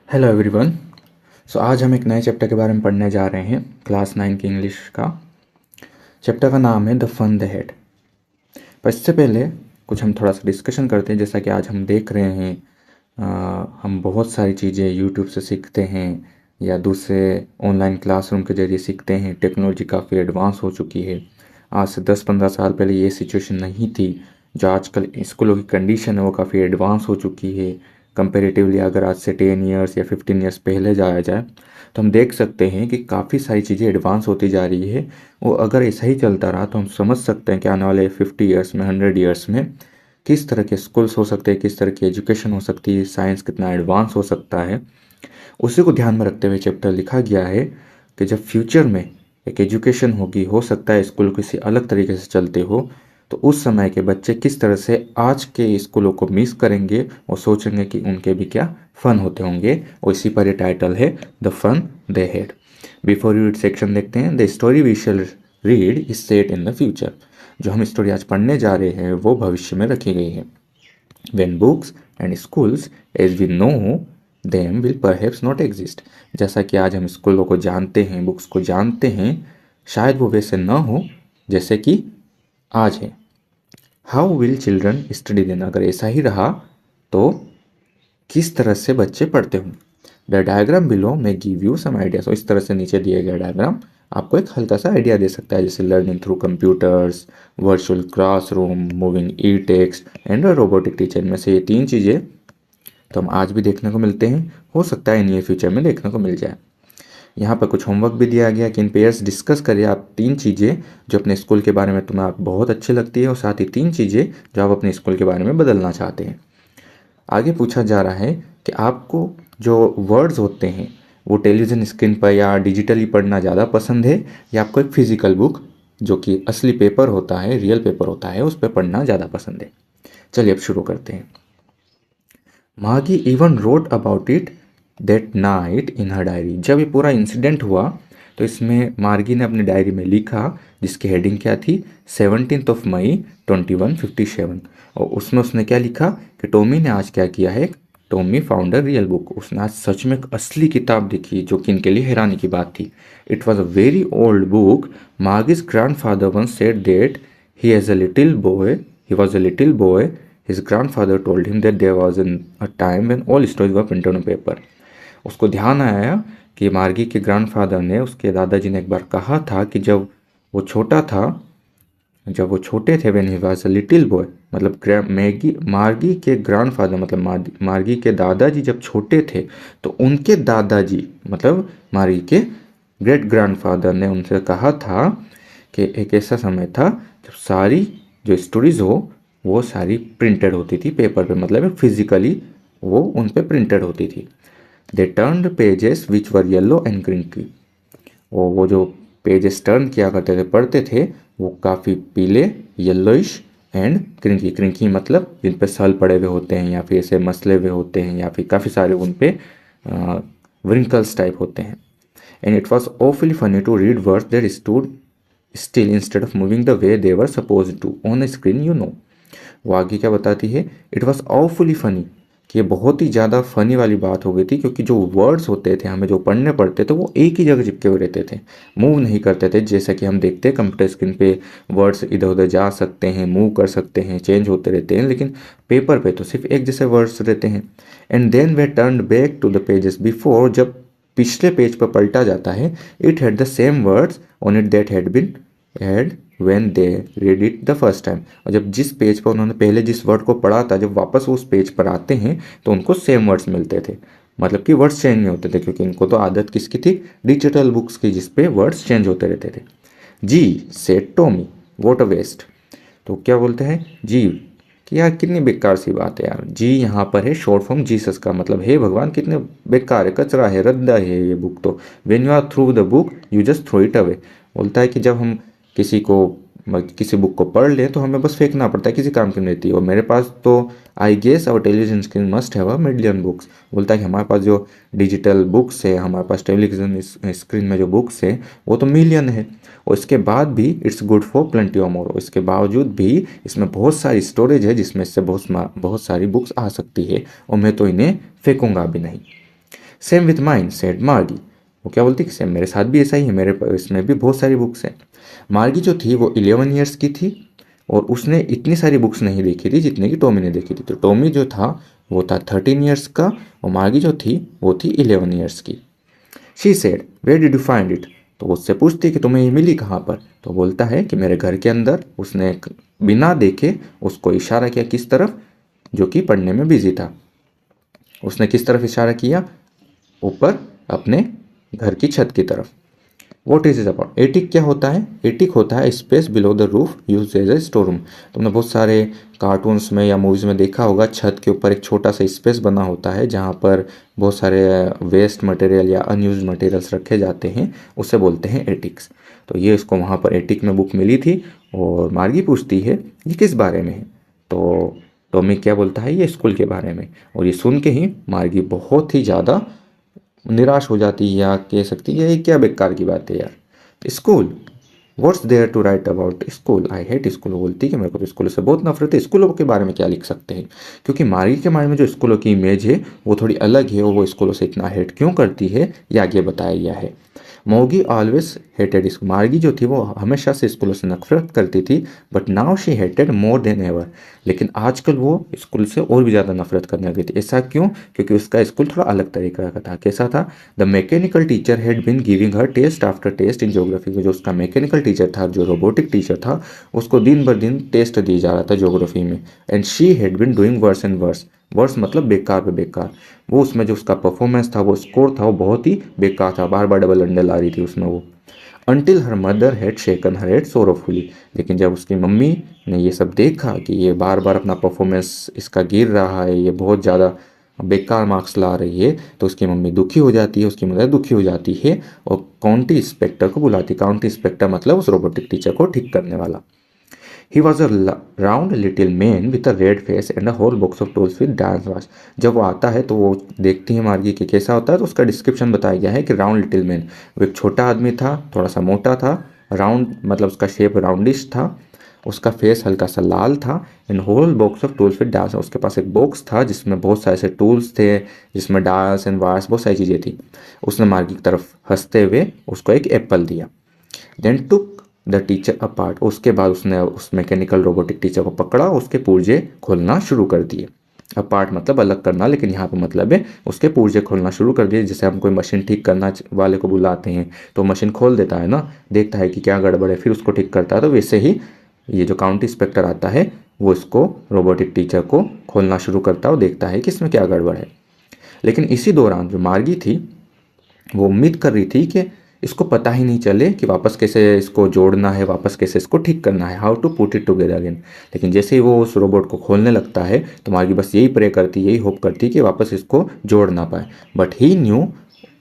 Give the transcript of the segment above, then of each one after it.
Hello everyone. आज हम एक नए चैप्टर के बारे में पढ़ने जा रहे हैं, क्लास 9 की इंग्लिश का। चैप्टर का नाम है द फन द हेड। पर इससे पहले कुछ हम थोड़ा सा डिस्कशन करते हैं। जैसा कि आज हम देख रहे हैं, हम बहुत सारी चीज़ें यूट्यूब से सीखते हैं या दूसरे ऑनलाइन क्लासरूम के जरिए सीखते हैं। टेक्नोलॉजी काफ़ी एडवांस हो चुकी है। आज से 10-15 साल पहले ये सिचुएशन नहीं थी। जो आजकल स्कूलों की कंडीशन है वो काफ़ी एडवांस हो चुकी है कंपेरेटिवली। अगर आज से 10 ईयर्स या 15 ईयर्स पहले जाया जाए तो हम देख सकते हैं कि काफ़ी सारी चीज़ें एडवांस होती जा रही है। वो अगर ऐसा ही चलता रहा तो हम समझ सकते हैं कि आने वाले 50 ईयर्स में, 100 ईयर्स में किस तरह के स्कूल्स हो सकते हैं, किस तरह की एजुकेशन हो सकती है, साइंस कितना एडवांस हो सकता है। उसी को ध्यान में रखते हुए चैप्टर लिखा गया है कि जब फ्यूचर में एक एजुकेशन होगी, हो सकता है स्कूल किसी अलग तरीके से चलते हो, तो उस समय के बच्चे किस तरह से आज के स्कूलों को मिस करेंगे और सोचेंगे कि उनके भी क्या फ़न होते होंगे। और इसी पर ये टाइटल है the fun they had. Before you read section देखते हैं। The story we shall read is set in the future. जो हम स्टोरी आज पढ़ने जा रहे हैं वो भविष्य में रखी गई है। When books and schools as we know them will perhaps not exist। जैसा कि आज हम स्कूलों को जानते हैं, बुक्स को जानते हैं, शायद वो वैसे ना हो जैसे कि आज है। How will children study then. अगर ऐसा ही रहा तो किस तरह से बच्चे पढ़ते हों। द डायग्राम बिलो में गिव यू सम आइडियाज। इस तरह से नीचे दिए गए डायग्राम आपको एक हल्का सा आइडिया दे सकता है, जैसे learning through computers, virtual classroom, moving E text and robotic teacher. में से ये तीन चीज़ें तो हम आज भी देखने को मिलते हैं, हो सकता है नियर फ्यूचर में देखने को मिल जाए। यहाँ पर कुछ होमवर्क भी दिया गया कि इन पेयर्स डिस्कस करिए आप तीन चीज़ें जो अपने स्कूल के बारे में तुम्हें बहुत अच्छी लगती है और साथ ही तीन चीज़ें जो आप अपने स्कूल के बारे में बदलना चाहते हैं। आगे पूछा जा रहा है कि आपको जो वर्ड्स होते हैं वो टेलीविज़न स्क्रीन पर या डिजिटली पढ़ना ज़्यादा पसंद है, या आपको एक फ़िज़िकल बुक जो कि असली पेपर होता है, रियल पेपर होता है, उस पर पढ़ना ज़्यादा पसंद है। चलिए अब शुरू करते हैं। मागी even wrote about it that night in her diary. जब ये पूरा इंसिडेंट हुआ तो इसमें मार्गी ने अपनी डायरी में लिखा, जिसकी हेडिंग क्या थी, 17 मई 2157। और उसमें उसने क्या लिखा कि टॉमी ने आज क्या किया है, Tommy found a real book. उसने आज सच में एक असली किताब देखी, जो कि इनके लिए हैरानी की बात थी। It was a very old book. Margie's grandfather once said that he as a little boy he was a little boy his grandfather told him that there was a time when all stories were printed on paper। उसको ध्यान आया कि मार्गी के grandfather ने, उसके दादाजी ने एक बार कहा था कि जब वो छोटा था, जब वो छोटे थे, when he was a little boy, मतलब मार्गी के ग्रैंडफादर मतलब मार्गी के दादाजी जब छोटे थे तो उनके दादाजी मतलब मार्गी के ग्रेट ग्रैंडफादर ने उनसे कहा था कि एक ऐसा समय था जब सारी जो स्टोरीज हो वो सारी प्रिंटेड होती थी पेपर पे, मतलब फिजिकली वो उन पे प्रिंटेड होती थी। दे turned pages which were yellow and crinkly. वो जो पेजेस टर्न किया करते थे, पढ़ते थे, वो काफ़ी पीले, येलोइश एंड क्रिंकी। क्रिंकी मतलब जिन पे सल पड़े हुए होते हैं या फिर ऐसे मसले हुए होते हैं या फिर काफ़ी सारे उन पे wrinkles टाइप होते हैं। And it was awfully funny to read words that stood still instead of moving the way they were supposed to on a screen, you know। वो आगे क्या बताती है, इट वॉज awfully funny, कि ये बहुत ही ज़्यादा फ़नी वाली बात हो गई थी, क्योंकि जो वर्ड्स होते थे हमें जो पढ़ने पड़ते थे वो एक ही जगह चिपके हुए रहते थे, मूव नहीं करते थे। जैसा कि हम देखते हैं कंप्यूटर स्क्रीन पे वर्ड्स इधर उधर जा सकते हैं, मूव कर सकते हैं, चेंज होते रहते हैं, लेकिन पेपर पे तो सिर्फ एक जैसे वर्ड्स रहते हैं। And then they turn back to the pages before. जब पिछले पेज पर पलटा जाता है, it had the same words on it that had when they read it the first time. और जब जिस पेज पर उन्होंने पहले जिस वर्ड को पढ़ा था, जब वापस उस पेज पर आते हैं तो उनको सेम वर्ड्स मिलते थे, मतलब कि वर्ड्स चेंज नहीं होते थे, क्योंकि इनको तो आदत किसकी थी, डिजिटल बुक्स की, जिस पे वर्ड्स चेंज होते रहते थे। Gee said Tommy what a waste. तो क्या बोलते हैं जी, कि यार कितनी बेकार सी बात है यार। जी यहाँ पर है शॉर्ट फॉर्म जीसस का, मतलब हे भगवान कितने बेकार है, कचरा है, रद्दा है ये बुक तो। When you are through the book you just throw it away. बोलता है कि जब हम किसी बुक को पढ़ लें तो हमें बस फेंकना पड़ता है, किसी काम की नहीं रहती। और मेरे पास तो I guess our television screen must have a million books. बोलता है कि हमारे पास जो डिजिटल बुक्स है, हमारे पास टेलीविजन स्क्रीन में जो बुक्स है वो तो मिलियन है, और इसके बाद भी it's good for plenty of more. इसके बावजूद भी इसमें बहुत सारी स्टोरेज है जिसमें से बहुत सारी बुक्स आ सकती है, और मैं तो इन्हें फेंकूंगा भी नहीं। सेम विथ माइन सेड मार्गी। वो क्या बोलती कि सेम मेरे साथ भी ऐसा ही है, मेरे इसमें भी बहुत सारी बुक्स हैं। मार्गी जो थी वो 11 ईयर्स की थी और उसने इतनी सारी बुक्स नहीं देखी थी जितनी कि टॉमी ने देखी थी। तो टॉमी जो था वो था 13 ईयर्स का और मार्गी जो थी वो थी 11 ईयर्स की। She said where did you find it. तो वो उससे पूछती कि तुम्हें ये मिली कहाँ पर। तो बोलता है कि मेरे घर के अंदर। उसने बिना देखे उसको इशारा किया किस तरफ, जो कि पढ़ने में बिजी था। उसने किस तरफ इशारा किया, ऊपर अपने घर की छत की तरफ। What is is about attic, क्या होता है एटिक होता है space below the roof use as a store room. तुमने बहुत सारे कार्टून्स में या मूवीज़ में देखा होगा, छत के ऊपर एक छोटा सा स्पेस बना होता है जहाँ पर बहुत सारे वेस्ट मटेरियल या अनयूज मटेरियल्स रखे जाते हैं, उसे बोलते हैं एटिक्स। तो ये इसको वहाँ पर एटिक में बुक मिली थी और मार्गी पूछती है ये किस बारे में है। तो टॉमी क्या बोलता है ये स्कूल के बारे में। और ये सुन के ही मार्गी बहुत ही ज़्यादा निराश हो जाती है या कह सकती है ये क्या बेकार की बात है यार। School, what's there to write about school, I hate school. बोलती है कि मेरे को तो स्कूलों से बहुत नफरत है, स्कूलों के बारे में क्या लिख सकते हैं। क्योंकि मार्गी के माइंड में जो स्कूलों की इमेज है वो थोड़ी अलग है और वो स्कूलों से इतना हेट क्यों करती है ये आगे बताया गया है। मोगी ऑलवेज हेटेड स्कूल, मार्गी जो थी वो हमेशा से स्कूलों से नफरत करती थी। But now she hated more than ever, लेकिन आजकल वो स्कूल से और भी ज़्यादा नफरत करने लगी थी। ऐसा क्यों, क्योंकि उसका स्कूल थोड़ा अलग तरीका का था। कैसा था, the mechanical teacher had been giving her test after test in geography. जो उसका मैकेनिकल टीचर था, जो रोबोटिक टीचर था, उसको दिन ब दिन टेस्ट दिया जा रहा था ज्योग्राफी में। And she had been doing worse and worse, worse मतलब बेकार पे बेकार। वो उसमें जो उसका परफॉर्मेंस था, वो स्कोर था, वो बहुत ही बेकार था, बार बार डबल अंडर ला रही थी उसमें वो। Until her mother had shaken her head sorrowfully, लेकिन जब उसकी मम्मी ने ये सब देखा कि ये बार बार अपना परफॉर्मेंस इसका गिर रहा है, ये बहुत ज़्यादा बेकार मार्क्स ला रही है, तो उसकी मम्मी दुखी हो जाती है, उसकी मदर दुखी हो जाती है और काउंटी इंस्पेक्टर को बुलाती। काउंटी इंस्पेक्टर मतलब उस रोबोटिक टीचर को ठीक करने वाला। He was a round little man with a red face and a whole box of tools with dance wash. जब वो आता है तो वो देखती है मार्गी कि कैसा होता है, तो उसका डिस्क्रिप्शन बताया गया है कि राउंड लिटिल मैन, वो एक छोटा आदमी था, थोड़ा सा मोटा था, राउंड मतलब उसका शेप राउंडिश था, उसका फेस हल्का सा लाल था, and whole box of tools with dance. उसके पास एक बॉक्स था जिसमें बहुत सारे ऐसे टूल्स थे, जिसमें डांस एंड वार्स बहुत सारी चीज़ें थी। उसने मार्गी की तरफ हंसते हुए उसको एक एप्पल दिया। Then took the teacher apart, उसके बाद उसने उस मैकेनिकल रोबोटिक टीचर को पकड़ा, उसके पुर्जे खोलना शुरू कर दिए। अपार्ट मतलब अलग करना, लेकिन यहाँ पे मतलब है उसके पुर्जे खोलना शुरू कर दिए। जैसे हम कोई मशीन ठीक करना वाले को बुलाते हैं तो मशीन खोल देता है ना, देखता है कि क्या गड़बड़ है, फिर उसको ठीक करता है। तो वैसे ही ये जो काउंटी इंस्पेक्टर आता है वो इसको रोबोटिक टीचर को खोलना शुरू करता है और देखता है कि इसमें क्या गड़बड़ है। लेकिन इसी दौरान जो मार्गी थी वो उम्मीद कर रही थी कि इसको पता ही नहीं चले कि वापस कैसे इसको जोड़ना है, वापस कैसे इसको ठीक करना है, how to put it together again. लेकिन जैसे ही वो उस रोबोट को खोलने लगता है तो मार्गी बस यही प्रे करती, यही होप करती कि वापस इसको जोड़ ना पाए। But he knew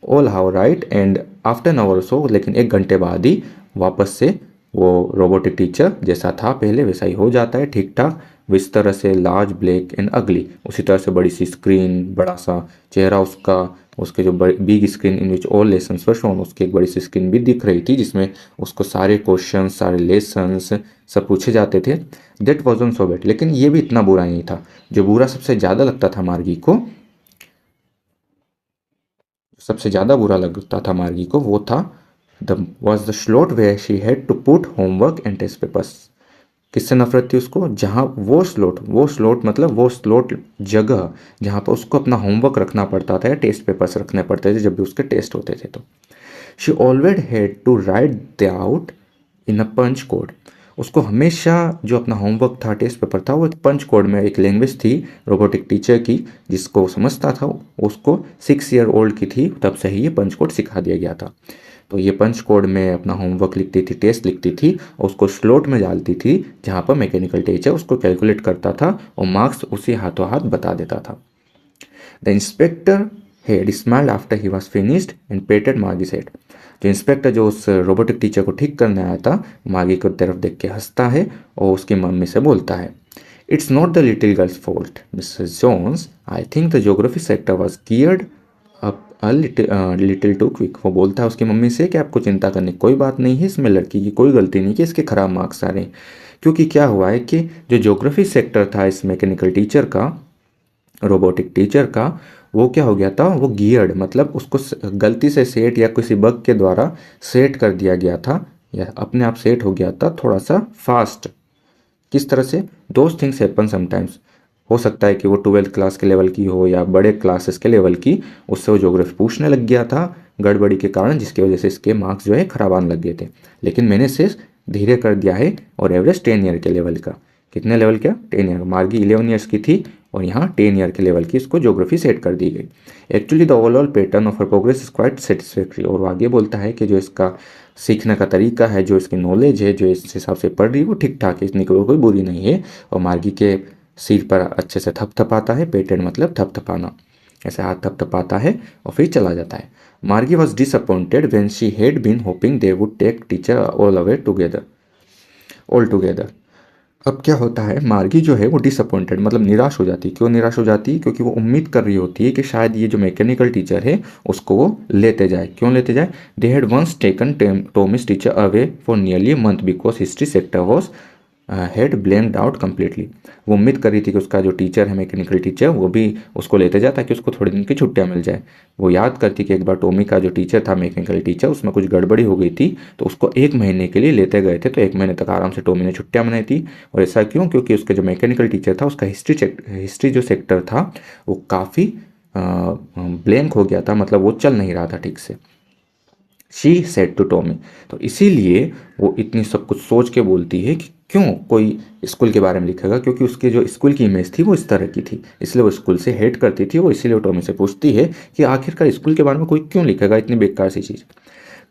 all how right and after an hour so, लेकिन 1 घंटे बाद ही वापस से वो रोबोटिक टीचर जैसा था पहले वैसा ही हो जाता है, ठीक ठाक। इस तरह से लार्ज ब्लैक एंड अगली, उसी तरह से बड़ी सी स्क्रीन, बड़ा सा चेहरा उसका, उसके जो big screen in which all lessons were shown, उसकी एक बड़ी सी स्क्रीन भी दिख रही थी जिसमें उसको सारे क्वेश्चन, सारे लेसन्स सब पूछे जाते थे। दैट वॉजन सो बैड, लेकिन ये भी इतना बुरा नहीं था। जो बुरा सबसे ज़्यादा लगता था मार्गी को, सबसे ज़्यादा बुरा लगता था मार्गी को वो था the was the slot where she had to put homework and test papers. किससे नफरत थी उसको, जहाँ वो स्लॉट मतलब वो स्लॉट जगह जहाँ पर उसको अपना होमवर्क रखना पड़ता था या टेस्ट पेपर्स रखने पड़ते थे जब भी उसके टेस्ट होते थे। तो she always had to write the out in a punch code. उसको हमेशा जो अपना होमवर्क था, टेस्ट पेपर था, वो एक पंच कोड में, एक लैंग्वेज थी रोबोटिक टीचर की जिसको वो समझता था, उसको 6 ईयर ओल्ड की थी तब से ही ये पंच कोड सिखा दिया गया था। तो ये पंच कोड में अपना होमवर्क लिखती थी, टेस्ट लिखती थी और उसको स्लॉट में डालती थी जहाँ पर मैकेनिकल टीचर उसको कैलकुलेट करता था और मार्क्स उसी हाथों हाथ बता देता था। The inspector had smiled after he was finished and patted Margie's head. जो इंस्पेक्टर जो उस रोबोटिक टीचर को ठीक करने आया था, मार्गी की तरफ देख के हंसता है और उसकी मम्मी से बोलता है, it's not the little girl's fault Mrs Jones, I think the geography sector was geared up a little too quick. वो बोलता है उसकी मम्मी से कि आपको चिंता करने की कोई बात नहीं है, इसमें लड़की की कोई गलती नहीं कि इसके खराब मार्क्स आ रहे हैं। क्योंकि क्या हुआ है कि जो ज्योग्राफी सेक्टर था इस मैकेनिकल टीचर का, रोबोटिक टीचर का, वो क्या हो गया था, वो गियर्ड मतलब उसको गलती से सेट या किसी बग के द्वारा सेट कर दिया गया था, या अपने आप सेट हो गया था थोड़ा सा फास्ट। किस तरह से? Those things happen sometimes. हो सकता है कि वो 12th क्लास के लेवल की हो या बड़े क्लासेस के लेवल की, उससे वो ज्योग्राफी पूछने लग गया था गड़बड़ी के कारण, जिसकी वजह से इसके मार्क्स जो है खराब आने लग गए थे। लेकिन मैंने इसे धीरे कर दिया है और एवरेज 10 ईयर के लेवल का। कितने लेवल का? 10 ईयर। मार्गी 11 ईयर्स की थी और यहाँ 10 ईयर के लेवल की इसको ज्योग्राफी सेट कर दी गई। Actually the overall pattern of her progress is quite satisfactory. और वो आगे बोलता है कि जो इसका सीखने का तरीका है, जो इसकी नॉलेज है, जो इस हिसाब से पढ़ रही है, वो ठीक ठाक है, इतनी कोई बुरी नहीं है। और मार्गी के सिर पर अच्छे से थपथपाता है। पेटेंट मतलब थपथपाना, ऐसे हाथ थपथपाता है और फिर चला जाता है। Margie was disappointed when she had been hoping they would take teacher all together. अब क्या होता है, मार्गी जो है वो डिसअपॉइंटेड मतलब निराश हो जाती है। क्यों निराश हो जाती है? क्योंकि वो उम्मीद कर रही होती है कि शायद ये जो मैकेनिकल टीचर है उसको वो लेते जाए। क्यों लेते जाए? They had once taken Tommy's teacher away for nearly a month because history sector was had blanked out completely. वो उम्मीद कर रही थी कि उसका जो टीचर है मैकेनिकल टीचर, वो भी उसको लेते जाए ताकि उसको थोड़े दिन की छुट्टियां मिल जाए। वो याद करती कि एक बार टॉमी का जो टीचर था मैकेनिकल टीचर, उसमें कुछ गड़बड़ी हो गई थी, तो उसको 1 महीने के लिए लेते गए थे। तो 1 महीने तक आराम से टॉमी ने छुट्टियां मनाई थी। और ऐसा क्यों? क्योंकि उसके जो मैकेनिकल टीचर था उसका हिस्ट्री जो सेक्टर था वो काफ़ी ब्लैंक हो गया था, मतलब वो चल नहीं रहा था ठीक से। She said to Tommy. तो इसीलिए वो इतनी सब कुछ सोच के बोलती है कि क्यों कोई स्कूल के बारे में लिखेगा, क्योंकि उसके जो स्कूल की इमेज थी वो इस तरह की थी, इसलिए वो स्कूल से हेट करती थी। वो इसीलिए वो टॉमी से पूछती है कि आखिरकार स्कूल के बारे में कोई क्यों लिखेगा इतनी बेकार सी चीज़।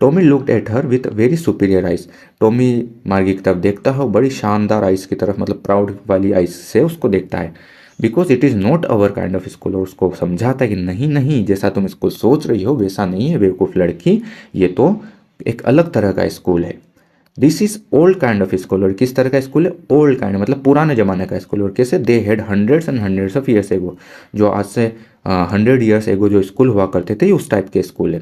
Tommy looked at her with very superior eyes. Tommy Margie की तरफ देखता है, बड़ी शानदार आइज की तरफ, मतलब प्राउड वाली आइज से उसको देखता है। Because it is not our kind of school. और उसको समझाता है कि नहीं नहीं, जैसा तुम स्कूल सोच रही हो वैसा नहीं है बेवकूफ़ लड़की, ये तो एक अलग तरह का स्कूल है। This is old kind of school. और किस तरह का स्कूल है? ओल्ड काइंड मतलब पुराने जमाने का स्कूल। और कैसे? They had hundreds and hundreds of years ago, जो आज से 100 ईयर्स एगो जो स्कूल हुआ करते थे, उस टाइप के स्कूल है।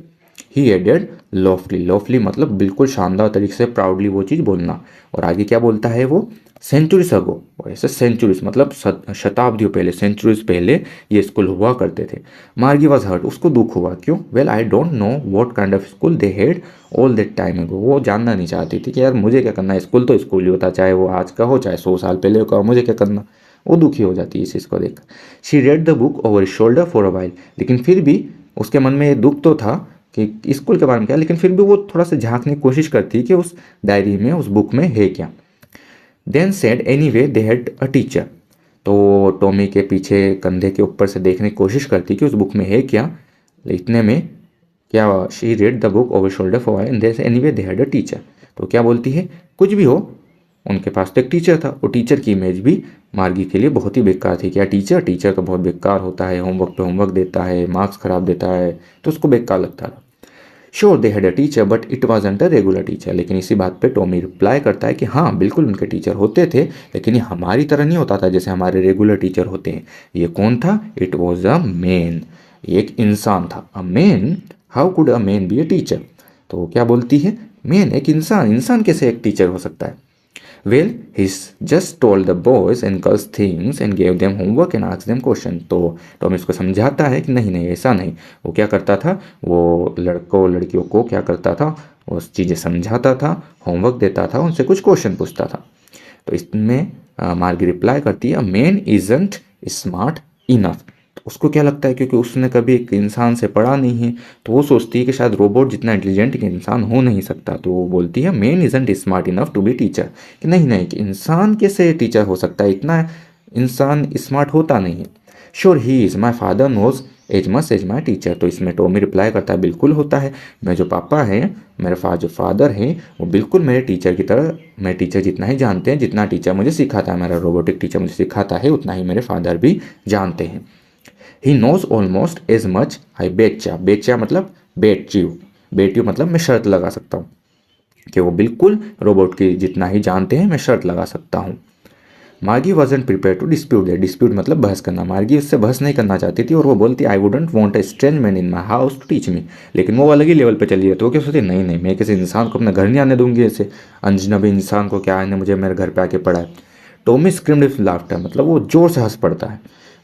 ही एडेड लॉफली। लॉफली मतलब बिल्कुल शानदार तरीके से प्राउडली वो चीज़ बोलना। और आगे क्या बोलता है वो? Centuries ago. और ऐसे सेंचुरीज मतलब शताब्दियों पहले, सेंचुरीज पहले ये स्कूल हुआ करते थे। मार्गी वॉज हर्ट। उसको दुख हुआ। क्यों? Well I don't know what kind of school they had all that time ago. वो जानना नहीं चाहती थी कि यार मुझे क्या करना है, स्कूल तो स्कूल ही होता, चाहे वो आज का हो चाहे 100 साल पहले का हो, मुझे क्या करना। वो दुखी हो जाती है इस चीज़ को देख। She read the book over shoulder for a while. लेकिन फिर भी उसके मन में ये दुख तो था कि स्कूल के बारे में क्या, लेकिन फिर भी वो थोड़ा सा झांकने की कोशिश करती कि उस डायरी में, उस बुक में है क्या। Then said anyway they had a teacher. तो टॉमी के पीछे कंधे के ऊपर से देखने की कोशिश करती कि उस बुक में है क्या। इतने में क्या, she read the book over shoulder for and there anyway they had a teacher. तो क्या बोलती है? कुछ भी हो, उनके पास तो एक टीचर था। वो टीचर की इमेज भी मार्गी के लिए बहुत ही बेकार थी। क्या टीचर? टीचर तो बहुत बेकार होता है, होमवर्क पे होमवर्क देता है, मार्क्स खराब देता है, तो उसको बेकार लगता था। Sure they had a teacher but it wasn't a regular teacher. लेकिन इसी बात पे टॉमी रिप्लाई करता है कि हाँ बिल्कुल उनके टीचर होते थे, लेकिन ये हमारी तरह नहीं होता था जैसे हमारे रेगुलर टीचर होते हैं। ये कौन था? It was a man. एक इंसान था। A man? How could a man be a teacher? तो क्या बोलती है? मैन एक इंसान, इंसान कैसे एक टीचर हो सकता है? Well he's just told the boys and girls things and gave them homework and asked them question। तो टॉम इसको समझाता है कि नहीं नहीं ऐसा नहीं। वो क्या करता था? वो लड़कों लड़कियों को क्या करता था? वो चीज़ें समझाता था, होमवर्क देता था, उनसे कुछ क्वेश्चन पूछता था। तो इसमें मार्गी रिप्लाई करती है मैन इजंट स्मार्ट इनफ। उसको क्या लगता है, क्योंकि उसने कभी एक इंसान से पढ़ा नहीं है, तो वो सोचती है कि शायद रोबोट जितना इंटेलिजेंट एक इंसान हो नहीं सकता। तो वो बोलती है man isn't smart enough to be teacher. कि नहीं नहीं, कि इंसान कैसे टीचर हो सकता है, इतना इंसान स्मार्ट होता नहीं है। Sure he is my father knows as much as my teacher. तो इसमें टॉमी रिप्लाई करता है बिल्कुल होता है, मैं जो पापा हैं, मेरे जो फादर हैं, वो बिल्कुल मेरे टीचर की तरह, मेरे टीचर जितना ही जानते हैं, जितना टीचर मुझे सिखाता है, मेरा रोबोटिक टीचर मुझे सिखाता है, उतना ही मेरे फादर भी जानते हैं। He knows almost as much as बेचा। बेचा मतलब बेट यू, बेट यू मतलब मैं शर्त लगा सकता हूँ कि वो बिल्कुल रोबोट की जितना ही जानते हैं, मैं शर्त लगा सकता हूँ। Margie wasn't prepare to dispute that. Dispute मतलब बहस करना। मार्गी उससे बहस नहीं करना चाहती थी और वो बोलती I wouldn't want a strange man in my house to teach me. लेकिन वो अलग ही लेवल पे चली जाती। वो क्या सोचती, नहीं नहीं मैं किसी इंसान को अपने घर नहीं आने दूंगी, ऐसे अनजनबी इंसान को क्या आने मुझे मेरे घर पे आके पढ़ा है। टॉमी स्क्रीम्ड विथ लाफ्टर मतलब वो जोर से हंस पड़ता है।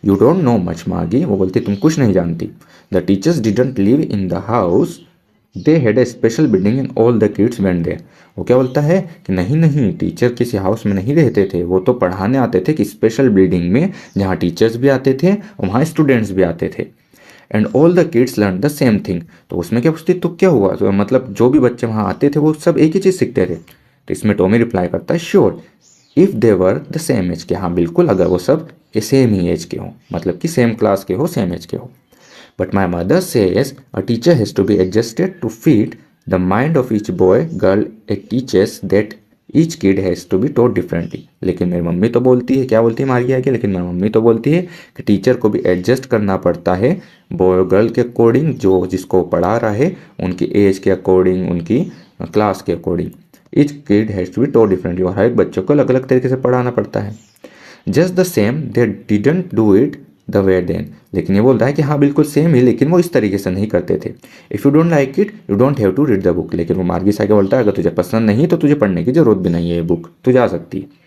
यू डोंट नो मच मागी, वो बोलती तुम कुछ नहीं जानती। The teachers didn't live in the house, they had a special building and all the kids went there. वो क्या बोलता है कि नहीं नहीं, टीचर किसी हाउस में नहीं रहते थे, वो तो पढ़ाने आते थे कि स्पेशल बिल्डिंग में जहाँ टीचर्स भी आते थे और वहाँ स्टूडेंट्स भी आते थे। And all the kids learn the same thing. तो उसमें क्या पूछती तो क्या हुआ, तो मतलब जो भी बच्चे वहाँ आते थे वो सब एक ही चीज़ सीखते थे। तो इसमें टॉमी रिप्लाई करता है sure if they were the same age के, हाँ बिल्कुल, अगर वो सब सेम ही एज के हों, मतलब कि सेम क्लास के हो, सेम एज के हो। But my mother says a teacher has to be adjusted to feed the mind of each boy girl, it teachers that each kid has to be taught differently. लेकिन मेरी mummy तो बोलती है, क्या बोलती है मारिया के, लेकिन मेरी मम्मी तो बोलती है कि टीचर को भी एडजस्ट करना पड़ता है बॉय गर्ल के अकॉर्डिंग, जो जिसको पढ़ा रहा है उनकी एज के अकॉर्डिंग, उनकी क्लास के according. Each kid has to be taught differently, और हर एक बच्चों को अलग अलग तरीके से पढ़ाना पड़ता है। Just the same they didn't do it the way then, लेकिन ये बोल रहा है कि हाँ बिल्कुल सेम ही, लेकिन वो इस तरीके से नहीं करते थे। If you don't like it you don't have to read the book, लेकिन वो मार्गिस आगे बोलता है अगर तुझे पसंद नहीं तो तुझे पढ़ने की जरूरत भी नहीं है, ये बुक तू जा सकती है।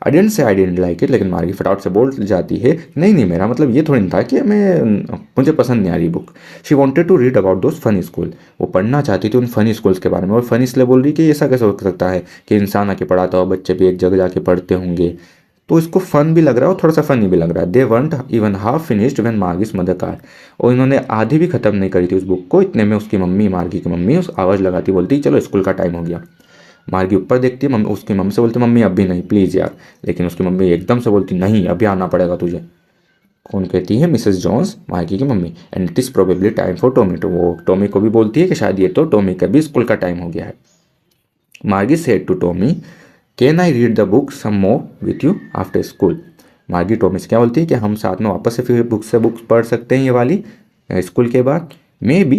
आई didn't say I didn't like it, लेकिन मार्गी फटाफट से बोल जाती है नहीं नहीं, मेरा मतलब ये थोड़ी नहीं था कि मुझे पसंद नहीं आ रही book. She wanted to read about those funny school, वो पढ़ना चाहती थी उन फनी स्कूल्स के बारे में, और फनी इसलिए बोल रही कि ऐसा कैसे हो सकता है कि इंसान आके पढ़ाता हो, बच्चे भी एक जगह जाके पढ़ते होंगे। तो इसको फन भी लग रहा है और थोड़ा सा फनी भी लग रहा है। They weren't even half finished when Margie's mother called, और इन्होंने आधी भी खत्म नहीं करी थी उस बुक को, इतने में उसकी मम्मी, मार्गी की मम्मी, उस आवाज़ लगाती बोलती चलो स्कूल का टाइम हो गया। मार्गी ऊपर देखती है, मम्मी उसकी मम्मी से बोलती मम्मी अभी नहीं प्लीज़ यार, लेकिन उसकी मम्मी एकदम से बोलती नहीं अभी आना पड़ेगा तुझे। कौन कहती है, मिसेस जॉन्स, मार्गी की mummy. And it is probably time for Tommy, तो वो टॉमी को भी बोलती है कि शायद ये तो टॉमी का भी स्कूल का टाइम हो गया है। Margie said to Tommy can I read the book some more with you after school. Margie Tommy से क्या बोलती है कि हम साथ में वापस से फिर बुक्स पढ़ सकते हैं ये वाली स्कूल के बाद। Maybe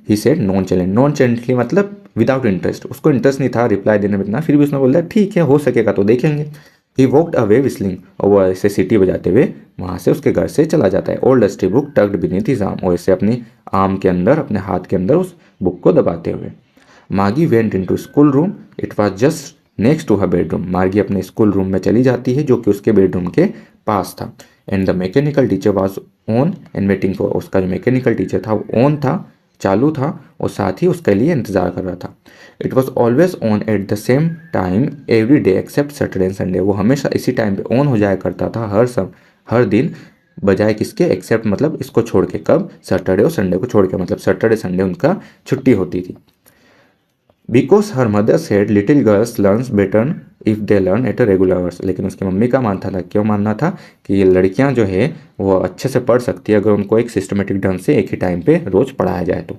he said nonchalant, nonchalantly मतलब विदाउट इंटरेस्ट, उसको इंटरेस्ट नहीं था रिप्लाई देने में इतना, फिर भी उसने बोला ठीक है हो सकेगा तो देखेंगे। ही वॉकड अवे विस्लिंग, और वो ऐसे सीटी बजाते हुए वहाँ से उसके घर से चला जाता है। Old dusty book tucked beneath his arm, और ऐसे अपनी आर्म के अंदर, अपने हाथ के अंदर उस बुक को दबाते हुए। Margie went into school room, it was just next to her bedroom. Margie अपने स्कूल रूम में चली जाती है जो कि उसके बेडरूम के पास था। And the mechanical teacher was on and waiting for, उसका जो मैकेनिकल टीचर था वो ऑन था, चालू था, और साथ ही उसके लिए इंतज़ार कर रहा था। It was always on at the same time every day except Saturday and Sunday, वो हमेशा इसी टाइम पे ऑन हो जाया करता था हर दिन, बजाय किसके, एक्सेप्ट मतलब इसको छोड़ के, कब, सैटरडे और संडे को छोड़ के, मतलब सैटरडे संडे उनका छुट्टी होती थी। Because her mother said little girls learns better if they learn at a regular hours, लेकिन उसकी मम्मी का मानता था, क्यों मानना था कि ये लड़कियां जो है वो अच्छे से पढ़ सकती है अगर उनको एक सिस्टमेटिक ढंग से एक ही टाइम पे रोज़ पढ़ाया जाए तो।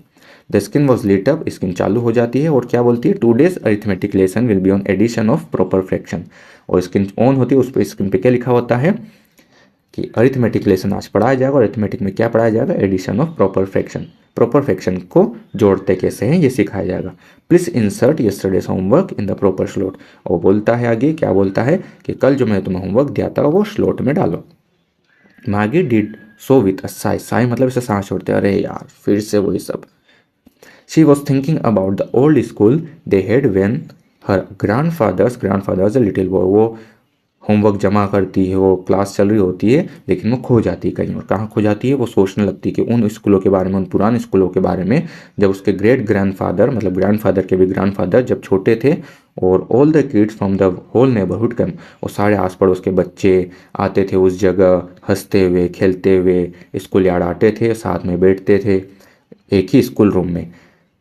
The screen was lit up, screen चालू हो जाती है, और क्या बोलती है, 2 days arithmetic lesson will be on addition of proper fraction, और स्किन ऑन होती है, उस पर स्किन पे क्या लिखा होता है कि अरिथमेटिक लेसन आज पढ़ाया जाएगा, और अरिथमेटिक में क्या पढ़ाया जाएगा, addition of proper fraction, proper fraction को जोड़ते कैसे हैं ये सिखाया जाएगा। Please insert yesterday's homework in the proper slot, और बोलता है आगे, क्या बोलता है कि कल जो मैंने तुम्हें होमवर्क दिया था वो स्लॉट में डालो। मार्गी did so with a Sai, Sai मतलब इसे सांस छोड़ते, अरे यार फिर से वही सब। She was thinking about the old school they had when her grandfathers a little boy, वो होमवर्क जमा करती है, वो क्लास चल रही होती है, लेकिन वो खो जाती है कहीं, और कहाँ खो जाती है, वो सोचने लगती है कि उन स्कूलों के बारे में, उन पुराने स्कूलों के बारे में, जब उसके ग्रेट ग्रैंडफादर, मतलब ग्रैंडफादर के भी ग्रैंडफादर जब छोटे थे, और all the kids from the whole neighbourhood come, और सारे आस पड़ोस के बच्चे आते थे उस जगह, हंसते हुए खेलते हुए स्कूल यार्ड आते थे, साथ में बैठते थे एक ही स्कूल रूम में,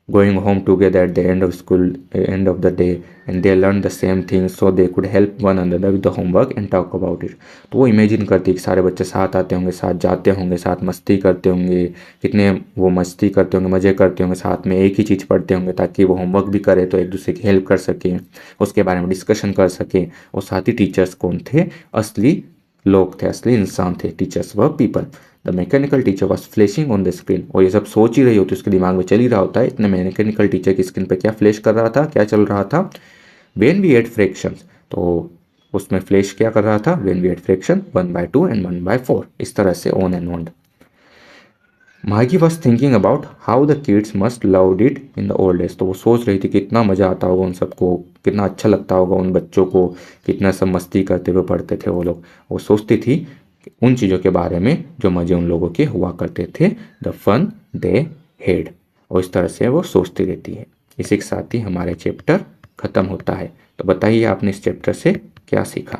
going home together at the end of the day, and they learned the same things so they could help one another with the homework and talk about it। तो वो इमेजिन करती कि सारे बच्चे साथ आते होंगे, साथ जाते होंगे, साथ मस्ती करते होंगे, कितने वो मस्ती करते होंगे, मज़े करते होंगे, साथ में एक ही चीज़ पढ़ते होंगे ताकि वो होमवर्क भी करे तो एक दूसरे की हेल्प कर सकें, उसके बारे में डिस्कशन कर सकें। और साथ ही टीचर्स कौन थे, असली लोग थे, असली इंसान थे, टीचर्स व people. The mechanical teacher was flashing on the screen, और ये सब सोच ही रही होती, उसके दिमाग में चल ही रहा होता है, इतने मैकेनिकल टीचर की स्क्रीन पे क्या फ्लैश कर रहा था, क्या चल रहा था, वेन वी एड फ्रैक्शंस, तो उसमें फ्लैश क्या कर रहा था, when we add fraction 1/2 and 1/4, इस तरह से on and on. Margie was thinking about how the kids must loved it in the old days, तो वो सोच रही थी कितना मज़ा आता होगा उन सबको, कितना अच्छा लगता होगा उन बच्चों को, कितना सब मस्ती करते हुए पढ़ते थे वो लोग। वो सोचती थी उन चीज़ों के बारे में जो मज़े उन लोगों के हुआ करते थे, द फन दे हैड, और इस तरह से वो सोचती रहती है। इसी के साथ ही हमारे चैप्टर ख़त्म होता है। तो बताइए आपने इस चैप्टर से क्या सीखा।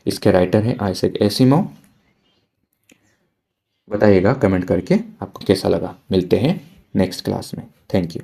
इसके राइटर हैं आइजैक एसिमोव। बताइएगा कमेंट करके आपको कैसा लगा। मिलते हैं नेक्स्ट क्लास में। Thank you.